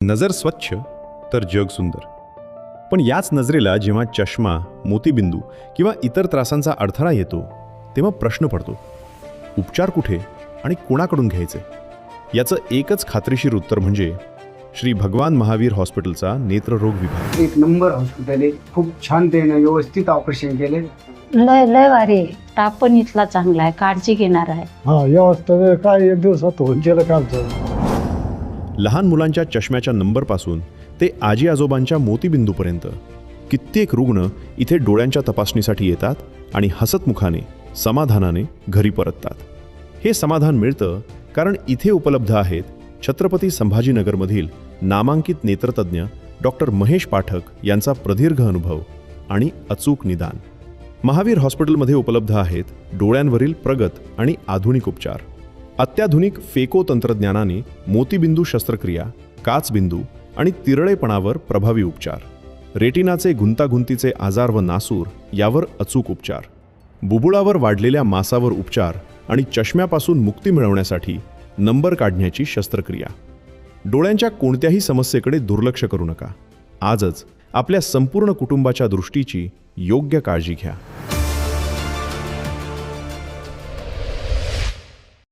नजर स्वच्छ तर जग सुंदर. पण याच नजरेला जेव्हा चष्मा, मोतीबिंदू किंवा इतर त्रासांचा अडथळा येतो तेव्हा प्रश्न पडतो, उपचार कुठे आणि कोणाकडून घ्यायचे? याचं एकच खात्रीशीर उत्तर म्हणजे श्री भगवान महावीर हॉस्पिटलचा नेत्ररोग विभाग. एक नंबर हॉस्पिटल आहे. खूप शांततेने व्यवस्थित ऑपरेशन केले. लय भारी आहे. स्टाफ पण इथला चांगला आहे, काळजी घेणार आहे. हा व्यवस्था काय एक दिवसात होऊन गेलं काम चालू. लहान मुलांच्या चष्म्याच्या नंबरपासून ते आजी आजोबांच्या मोतीबिंदूपर्यंत कित्येक रुग्ण इथे डोळ्यांच्या तपासणीसाठी येतात आणि हसतमुखाने समाधानाने घरी परततात. हे समाधान मिळतं कारण इथे उपलब्ध आहेत छत्रपती संभाजीनगरमधील नामांकित नेत्रतज्ञ डॉक्टर महेश पाठक यांचा प्रदीर्घ अनुभव आणि अचूक निदान. महावीर हॉस्पिटलमध्ये उपलब्ध आहेत डोळ्यांवरील प्रगत आणि आधुनिक उपचार. अत्याधुनिक फेको तंत्रज्ञानाने मोतीबिंदू शस्त्रक्रिया, काचबिंदू आणि तिरळेपणावर प्रभावी उपचार, रेटिनाचे गुंतागुंतीचे आजार व नासूर यावर अचूक उपचार, बुबुळावर वाढलेल्या मासावर उपचार आणि चष्म्यापासून मुक्ती मिळवण्यासाठी नंबर काढण्याची शस्त्रक्रिया. डोळ्यांच्या कोणत्याही समस्येकडे दुर्लक्ष करू नका. आजच आपल्या संपूर्ण कुटुंबाच्या दृष्टीची योग्य काळजी घ्या.